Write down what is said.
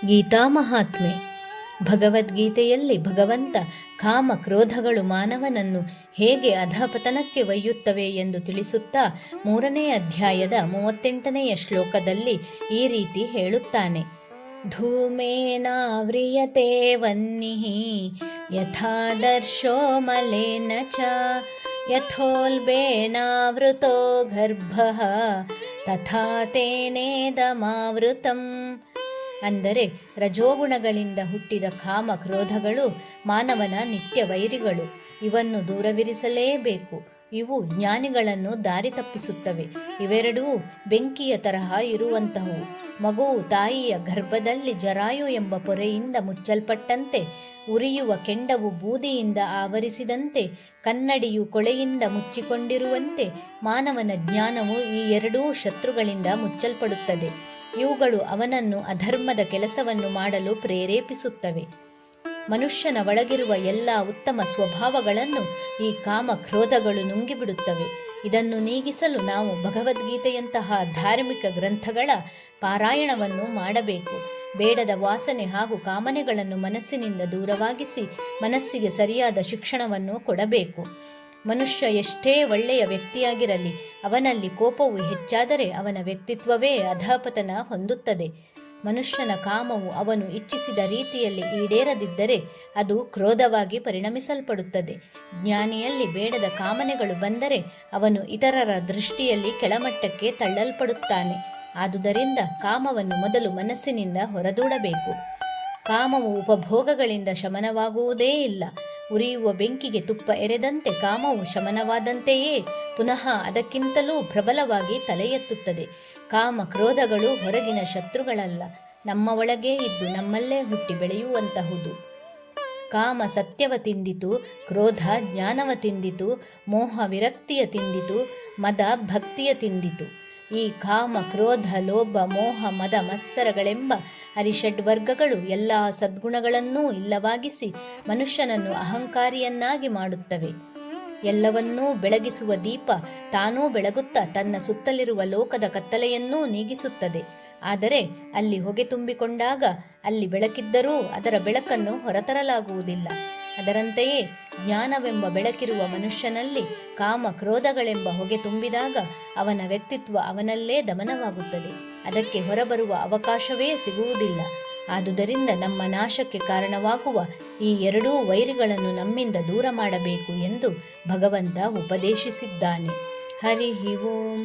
ಗೀತಾ ಮಹಾತ್ಮೆ. ಭಗವದ್ಗೀತೆಯಲ್ಲಿ ಭಗವಂತ ಕಾಮ ಕ್ರೋಧಗಳು ಮಾನವನನ್ನು ಹೇಗೆ ಅಧಪತನಕ್ಕೆ ಒಯ್ಯುತ್ತವೆ ಎಂದು ತಿಳಿಸುತ್ತಾ 3ನೇ ಅಧ್ಯಾಯದ 38ನೆಯ ಶ್ಲೋಕದಲ್ಲಿ ಈ ರೀತಿ ಹೇಳುತ್ತಾನೆ. ಧೂಮೇನಾವ್ರಿಯತೆ ವನ್ನಿಃ ಯಥಾದರ್ಶೋ ಮಲೇನ ಚ ಯಥೋಲ್ಬೇನಾವೃತೋ ಗರ್ಭಃ ತಥಾ ತೇನೇದಮಾವೃತಂ. ಅಂದರೆ ರಜೋಗುಣಗಳಿಂದ ಹುಟ್ಟಿದ ಕಾಮ ಕ್ರೋಧಗಳು ಮಾನವನ ನಿತ್ಯ ವೈರಿಗಳು. ಇವನ್ನು ದೂರವಿರಿಸಲೇಬೇಕು. ಇವು ಜ್ಞಾನಿಗಳನ್ನು ದಾರಿ ತಪ್ಪಿಸುತ್ತವೆ. ಇವೆರಡೂ ಬೆಂಕಿಯ ತರಹ ಇರುವಂತಹವು. ಮಗುವು ತಾಯಿಯ ಗರ್ಭದಲ್ಲಿ ಜರಾಯು ಎಂಬ ಪೊರೆಯಿಂದ ಮುಚ್ಚಲ್ಪಟ್ಟಂತೆ, ಉರಿಯುವ ಕೆಂಡವು ಬೂದಿಯಿಂದ ಆವರಿಸಿದಂತೆ, ಕನ್ನಡಿಯು ಕೊಳೆಯಿಂದ ಮುಚ್ಚಿಕೊಂಡಿರುವಂತೆ ಮಾನವನ ಜ್ಞಾನವು ಈ ಎರಡೂ ಶತ್ರುಗಳಿಂದ ಮುಚ್ಚಲ್ಪಡುತ್ತದೆ. ಇವುಗಳು ಅವನನ್ನು ಅಧರ್ಮದ ಕೆಲಸವನ್ನು ಮಾಡಲು ಪ್ರೇರೇಪಿಸುತ್ತವೆ. ಮನುಷ್ಯನ ಒಳಗಿರುವ ಎಲ್ಲ ಉತ್ತಮ ಸ್ವಭಾವಗಳನ್ನು ಈ ಕಾಮ ಕ್ರೋಧಗಳು ನುಂಗಿಬಿಡುತ್ತವೆ. ಇದನ್ನು ನೀಗಿಸಲು ನಾವು ಭಗವದ್ಗೀತೆಯಂತಹ ಧಾರ್ಮಿಕ ಗ್ರಂಥಗಳ ಪಾರಾಯಣವನ್ನು ಮಾಡಬೇಕು. ಬೇಡದ ವಾಸನೆ ಹಾಗೂ ಕಾಮನೆಗಳನ್ನು ಮನಸ್ಸಿನಿಂದ ದೂರವಾಗಿಸಿ ಮನಸ್ಸಿಗೆ ಸರಿಯಾದ ಶಿಕ್ಷಣವನ್ನು ಕೊಡಬೇಕು. ಮನುಷ್ಯ ಎಷ್ಟೇ ಒಳ್ಳೆಯ ವ್ಯಕ್ತಿಯಾಗಿರಲಿ, ಅವನಲ್ಲಿ ಕೋಪವು ಹೆಚ್ಚಾದರೆ ಅವನ ವ್ಯಕ್ತಿತ್ವವೇ ಅಧಪತನ ಹೊಂದುತ್ತದೆ. ಮನುಷ್ಯನ ಕಾಮವು ಅವನು ಇಚ್ಛಿಸಿದ ರೀತಿಯಲ್ಲಿ ಈಡೇರದಿದ್ದರೆ ಅದು ಕ್ರೋಧವಾಗಿ ಪರಿಣಮಿಸಲ್ಪಡುತ್ತದೆ. ಜ್ಞಾನಿಯಲ್ಲಿ ಬೇಡದ ಕಾಮನೆಗಳು ಬಂದರೆ ಅವನು ಇತರರ ದೃಷ್ಟಿಯಲ್ಲಿ ಕೆಳಮಟ್ಟಕ್ಕೆ ತಳ್ಳಲ್ಪಡುತ್ತಾನೆ. ಆದುದರಿಂದ ಕಾಮವನ್ನು ಮೊದಲು ಮನಸ್ಸಿನಿಂದ ಹೊರದೂಡಬೇಕು. ಕಾಮವು ಉಪಭೋಗಗಳಿಂದ ಶಮನವಾಗುವುದೇ ಇಲ್ಲ. ಉರಿಯುವ ಬೆಂಕಿಗೆ ತುಪ್ಪ ಎರೆದಂತೆ ಕಾಮವು ಶಮನವಾದಂತೆಯೇ ಪುನಃ ಅದಕ್ಕಿಂತಲೂ ಪ್ರಬಲವಾಗಿ ತಲೆ ಎತ್ತುತ್ತದೆ. ಕಾಮ ಕ್ರೋಧಗಳು ಹೊರಗಿನ ಶತ್ರುಗಳಲ್ಲ, ನಮ್ಮ ಒಳಗೇ ಇದ್ದು ನಮ್ಮಲ್ಲೇ ಹುಟ್ಟಿ ಬೆಳೆಯುವಂತಹುದು. ಕಾಮ ಸತ್ಯವ ತಿಂದಿತು, ಕ್ರೋಧ ಜ್ಞಾನವ ತಿಂದಿತು, ಮೋಹ ವಿರಕ್ತಿಯ ತಿಂದಿತು, ಮದ ಭಕ್ತಿಯ ತಿಂದಿತು. ಈ ಕಾಮ ಕ್ರೋಧ ಲೋಭ ಮೋಹ ಮದ ಮತ್ಸರಗಳೆಂಬ ಅರಿಷಡ್ವರ್ಗಗಳು ಎಲ್ಲ ಸದ್ಗುಣಗಳನ್ನೂ ಇಲ್ಲವಾಗಿಸಿ ಮನುಷ್ಯನನ್ನು ಅಹಂಕಾರಿಯನ್ನಾಗಿ ಮಾಡುತ್ತವೆ. ಎಲ್ಲವನ್ನೂ ಬೆಳಗಿಸುವ ದೀಪ ತಾನೂ ಬೆಳಗುತ್ತಾ ತನ್ನ ಸುತ್ತಲಿರುವ ಲೋಕದ ಕತ್ತಲೆಯನ್ನೂ ನೀಗಿಸುತ್ತದೆ. ಆದರೆ ಅಲ್ಲಿ ಹೊಗೆ ತುಂಬಿಕೊಂಡಾಗ ಅಲ್ಲಿ ಬೆಳಕಿದ್ದರೂ ಅದರ ಬೆಳಕನ್ನು ಹೊರತರಲಾಗುವುದಿಲ್ಲ. ಅದರಂತೆಯೇ ಜ್ಞಾನವೆಂಬ ಬೆಳಕಿರುವ ಮನುಷ್ಯನಲ್ಲಿ ಕಾಮ ಕ್ರೋಧಗಳೆಂಬ ಹೊಗೆ ತುಂಬಿದಾಗ ಅವನ ವ್ಯಕ್ತಿತ್ವ ಅವನಲ್ಲೇ ದಮನವಾಗುತ್ತದೆ. ಅದಕ್ಕೆ ಹೊರಬರುವ ಅವಕಾಶವೇ ಸಿಗುವುದಿಲ್ಲ. ಆದುದರಿಂದ ನಮ್ಮ ನಾಶಕ್ಕೆ ಕಾರಣವಾಗುವ ಈ ಎರಡೂ ವೈರಿಗಳನ್ನು ನಮ್ಮಿಂದ ದೂರ ಮಾಡಬೇಕು ಎಂದು ಭಗವಂತ ಉಪದೇಶಿಸಿದ್ದಾನೆ. ಹರಿ ಓಂ.